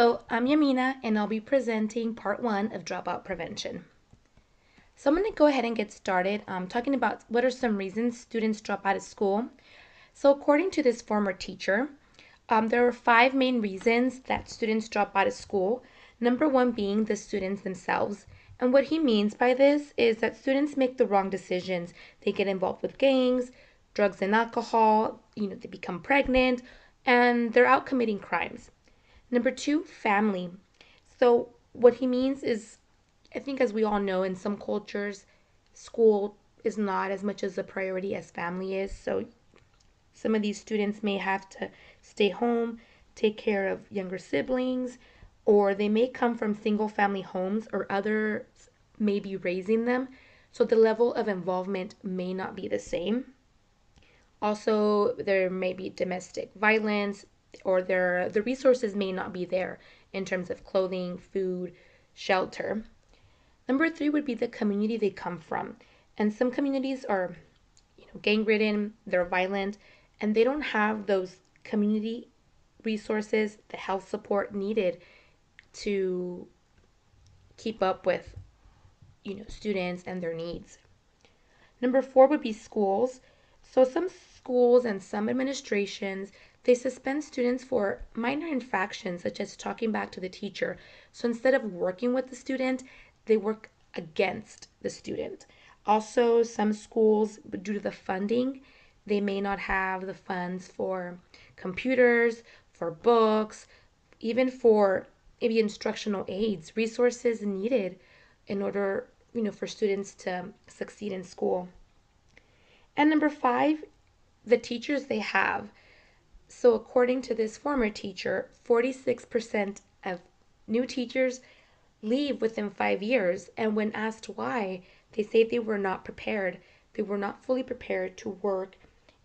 Hello, I'm Yamina, and I'll be presenting part one of dropout prevention. So I'm going to go ahead and get started talking about what are some reasons students drop out of school. So according to this former teacher, there are 5 main reasons that students drop out of school. Number one being the students themselves. And what he means by this is that students make the wrong decisions. They get involved with gangs, drugs and alcohol, they become pregnant, and they're out committing crimes. Number two, family. So, what he means is, I think as we all know, in some cultures, school is not as much as a priority as family is. So, some of these students may have to stay home, take care of younger siblings, or they may come from single family homes, or others may be raising them. So, the level of involvement may not be the same. Also, there may be domestic violence, or the resources may not be there in terms of clothing, food, shelter. Number three would be the community they come from. And some communities are, gang ridden, they're violent, and they don't have those community resources, the health support needed to keep up with, students and their needs. Number four would be schools. So some schools and some administrations, they suspend students for minor infractions such as talking back to the teacher. So instead of working with the student, they work against the student. Also, some schools, due to the funding, they may not have the funds for computers, for books, even for maybe instructional aids, resources needed in order, for students to succeed in school. And number five, the teachers they have. So, according to this former teacher, 46% of new teachers leave within 5 years. And when asked why, they say they were not prepared. They were not fully prepared to work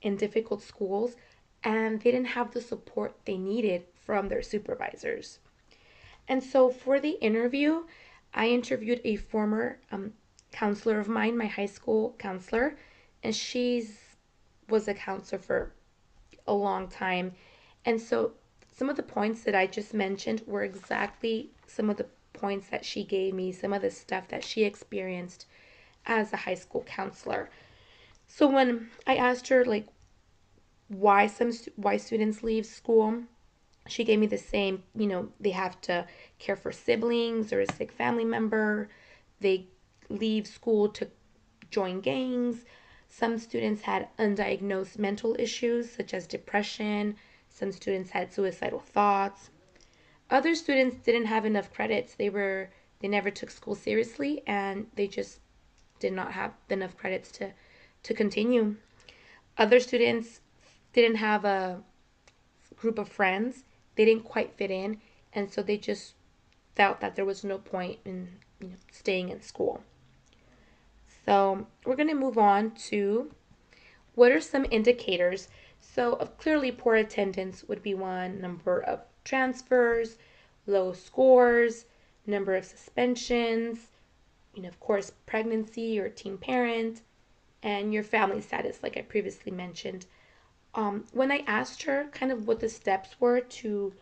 in difficult schools, and they didn't have the support they needed from their supervisors. And so, for the interview, I interviewed a former counselor of mine, my high school counselor, and she's was a counselor for a long time. And so some of the points that I just mentioned were exactly some of the points that she gave me, some of the stuff that she experienced as a high school counselor. So when I asked her like why students leave school, she gave me the same, they have to care for siblings or a sick family member. They leave school to join gangs. Some students had undiagnosed mental issues such as depression. Some students had suicidal thoughts. Other students didn't have enough credits. They never took school seriously, and they just did not have enough credits to continue. Other students didn't have a group of friends. They didn't quite fit in, and so they just felt that there was no point in staying in school. So we're going to move on to what are some indicators. So clearly poor attendance would be one, number of transfers, low scores, number of suspensions, of course, pregnancy or teen parent, and your family status, like I previously mentioned. When I asked her kind of what the steps were to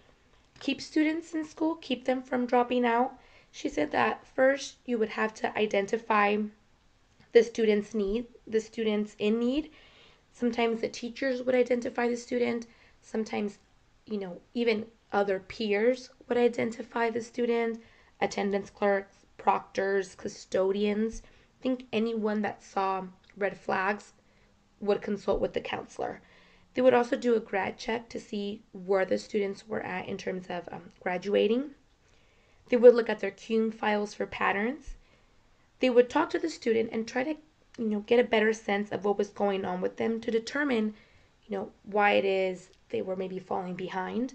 keep students in school, keep them from dropping out, she said that first you would have to identify the students in need. Sometimes the teachers would identify the student. Sometimes, even other peers would identify the student, attendance clerks, proctors, custodians. I think anyone that saw red flags would consult with the counselor. They would also do a grad check to see where the students were at in terms of graduating. They would look at their cueing files for patterns. They would talk to the student and try to, get a better sense of what was going on with them to determine, why it is they were maybe falling behind.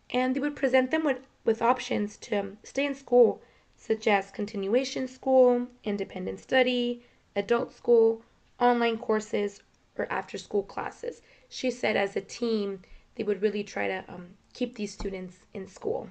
And they would present them with options to stay in school, such as continuation school, independent study, adult school, online courses, or after school classes. She said as a team, they would really try to keep these students in school.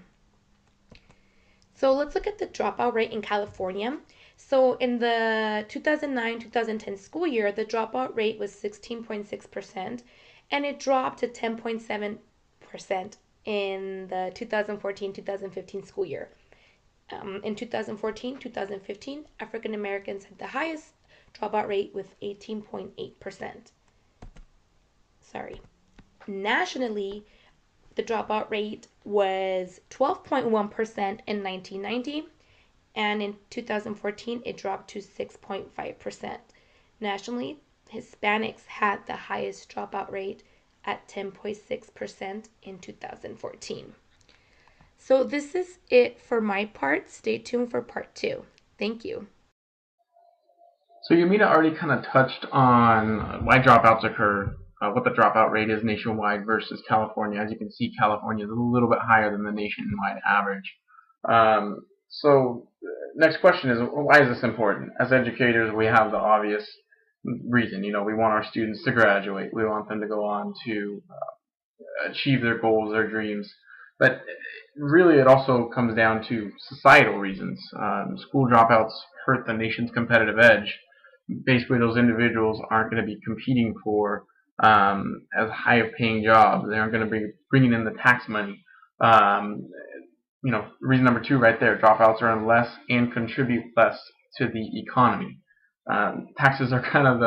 So let's look at the dropout rate in California. So in the 2009-2010 school year, the dropout rate was 16.6%, and it dropped to 10.7% in the 2014-2015 school year. In 2014-2015, African Americans had the highest dropout rate with 18.8%. Sorry. Nationally, the dropout rate was 12.1% in 1990, and in 2014 it dropped to 6.5%. Nationally, Hispanics had the highest dropout rate at 10.6% in 2014. So this is it for my part. Stay tuned for part 2. Thank you. So Yamina already kind of touched on why dropouts occur, what the dropout rate is nationwide versus California. As you can see, California is a little bit higher than the nationwide average. So next question is, why is this important? As educators, we have the obvious reason. We want our students to graduate. We want them to go on to achieve their goals, their dreams. But really, it also comes down to societal reasons. School dropouts hurt the nation's competitive edge. Basically, those individuals aren't going to be competing for as high of paying jobs. They aren't going to be bringing in the tax money. Reason number 2 right there, dropouts earn less and contribute less to the economy. Taxes are kind of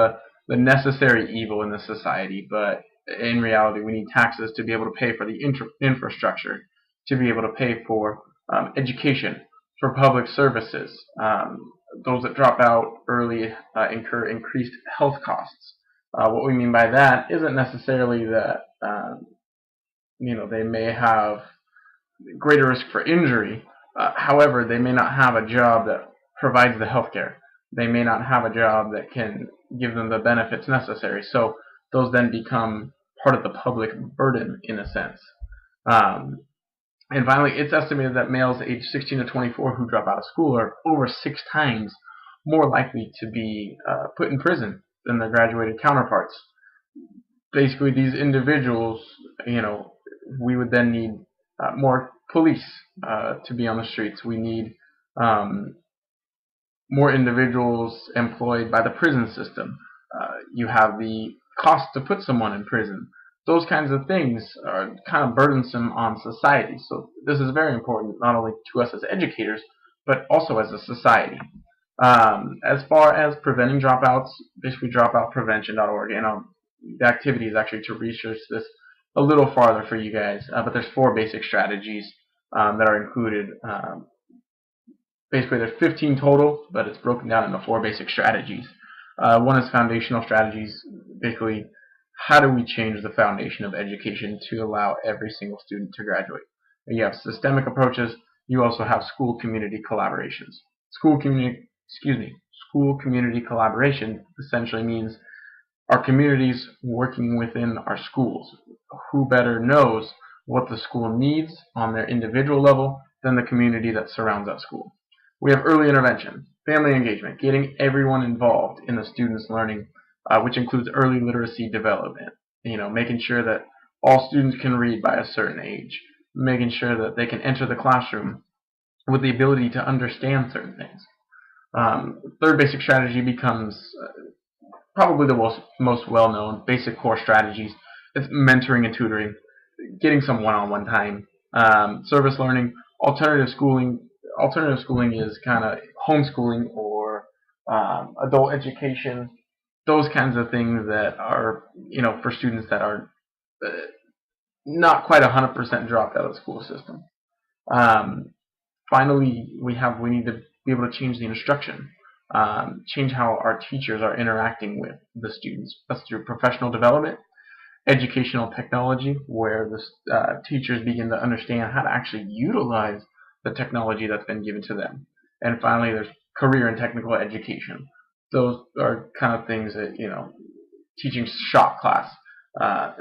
the necessary evil in the society, but in reality, we need taxes to be able to pay for the infrastructure, to be able to pay for education, for public services. Those that drop out early incur increased health costs. What we mean by that isn't necessarily that they may have greater risk for injury. However, they may not have a job that provides the health care. They may not have a job that can give them the benefits necessary. So those then become part of the public burden in a sense. And finally, it's estimated that males aged 16 to 24 who drop out of school are over 6 times more likely to be put in prison than their graduated counterparts. Basically, these individuals, we would then need more police to be on the streets. We need more individuals employed by the prison system. You have the cost to put someone in prison. Those kinds of things are kind of burdensome on society. So this is very important, not only to us as educators, but also as a society. As far as preventing dropouts, basically dropoutprevention.org, and the activity is actually to research this a little farther for you guys, but there's 4 basic strategies that are included. Basically, there's 15 total, but it's broken down into 4 basic strategies. One is foundational strategies. Basically, how do we change the foundation of education to allow every single student to graduate? And you have systemic approaches. You also have school community collaborations. School community collaboration essentially means our communities working within our schools. Who better knows what the school needs on their individual level than the community that surrounds that school? We have early intervention, family engagement, getting everyone involved in the students' learning, which includes early literacy development. Making sure that all students can read by a certain age, making sure that they can enter the classroom with the ability to understand certain things. Third basic strategy becomes probably the most well-known basic core strategies. It's mentoring and tutoring, getting some one-on-one time, service learning, alternative schooling. Alternative schooling is kind of homeschooling or adult education, those kinds of things that are, for students that are not quite 100% dropped out of the school system. Finally, we need to be able to change the instruction, change how our teachers are interacting with the students. That's through professional development, educational technology, where the teachers begin to understand how to actually utilize the technology that's been given to them. And finally, there's career and technical education. Those are kind of things that, teaching shop class,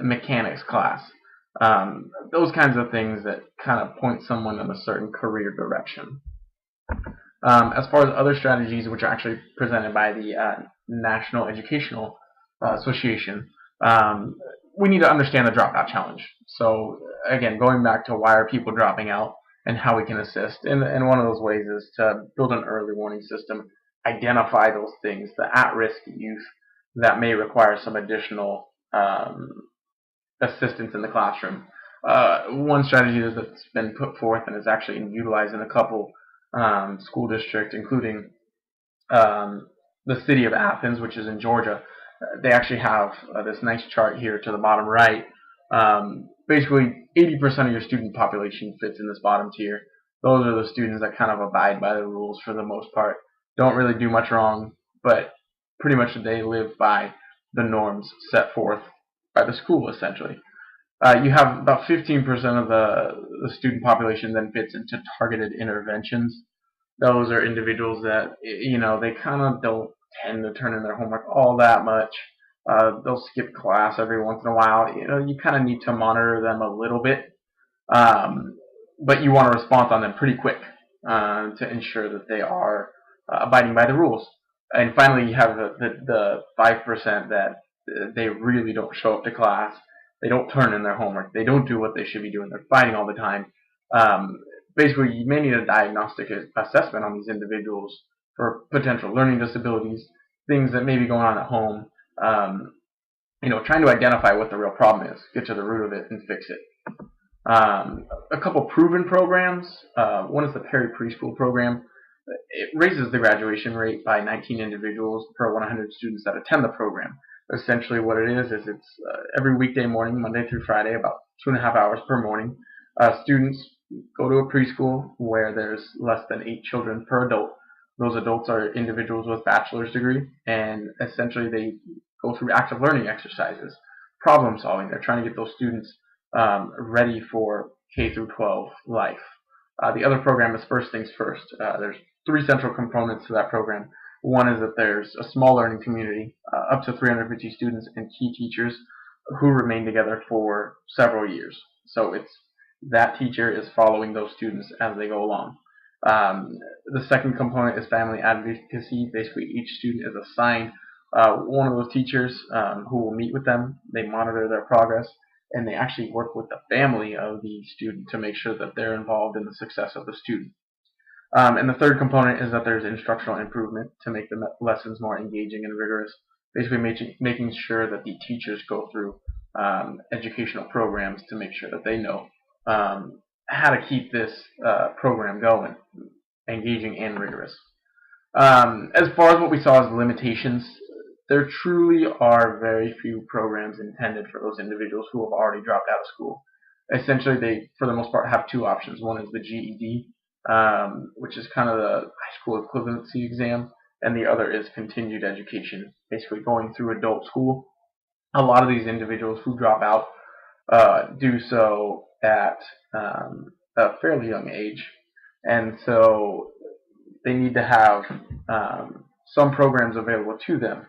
mechanics class, those kinds of things that kind of point someone in a certain career direction. As far as other strategies, which are actually presented by the National Educational Association, we need to understand the dropout challenge. So again, going back to why are people dropping out and how we can assist. And one of those ways is to build an early warning system, identify those things, the at-risk youth that may require some additional assistance in the classroom. One strategy that's been put forth and is actually utilized in a couple school districts, including the city of Athens, which is in Georgia. They actually have this nice chart here to the bottom right. Basically, 80% of your student population fits in this bottom tier. Those are the students that kind of abide by the rules for the most part, don't really do much wrong, but pretty much they live by the norms set forth by the school, essentially. You have about 15% of the student population then fits into targeted interventions. Those are individuals that, they kind of don't tend to turn in their homework all that much. They'll skip class every once in a while. You kind of need to monitor them a little bit, um, but you want a response on them pretty quick to ensure that they are abiding by the rules. And finally, you have the 5% that they really don't show up to class. They don't turn in their homework. They don't do what they should be doing. They're fighting all the time. Basically, you may need a diagnostic assessment on these individuals for potential learning disabilities, things that may be going on at home. Um, Trying to identify what the real problem is, get to the root of it, and fix it. A couple proven programs. One is the Perry Preschool program. It raises the graduation rate by 19 individuals per 100 students that attend the program. Essentially, what it is it's every weekday morning, Monday through Friday, about 2.5 hours per morning. Students go to a preschool where there's less than 8 children per adult. Those adults are individuals with bachelor's degree, and essentially they go through active learning exercises, problem solving. They're trying to get those students ready for K through 12 life. The other program is First Things First. There's 3 central components to that program. One is that there's a small learning community, up to 350 students and key teachers who remain together for several years. So it's that teacher is following those students as they go along. The second component is family advocacy. Basically, each student is assigned one of those teachers who will meet with them. They monitor their progress, and they actually work with the family of the student to make sure that they're involved in the success of the student. And the third component is that there's instructional improvement to make the lessons more engaging and rigorous, basically making sure that the teachers go through educational programs to make sure that they know how to keep this program going, engaging and rigorous. As far as what we saw as limitations, there truly are very few programs intended for those individuals who have already dropped out of school. Essentially, they, for the most part, have 2 options. One is the GED, which is kind of the high school equivalency exam, and the other is continued education, basically going through adult school. A lot of these individuals who drop out do so at a fairly young age, and so they need to have some programs available to them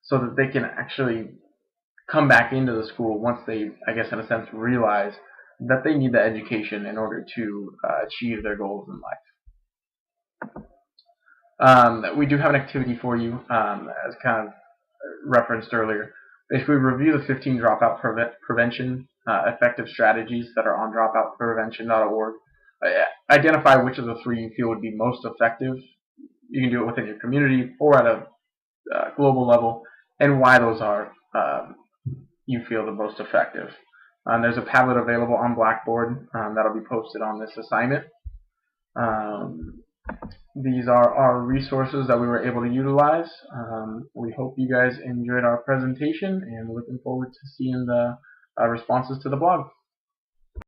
so that they can actually come back into the school once they, I guess, in a sense, realize that they need the education in order to achieve their goals in life. We do have an activity for you, as kind of referenced earlier. Basically, review the 15 dropout prevention effective strategies that are on dropoutprevention.org. Identify which of the 3 you feel would be most effective. You can do it within your community or at a global level, and why those are you feel the most effective. There's a Padlet available on Blackboard that'll be posted on this assignment. These are our resources that we were able to utilize. We hope you guys enjoyed our presentation, and looking forward to seeing the responses to the blog.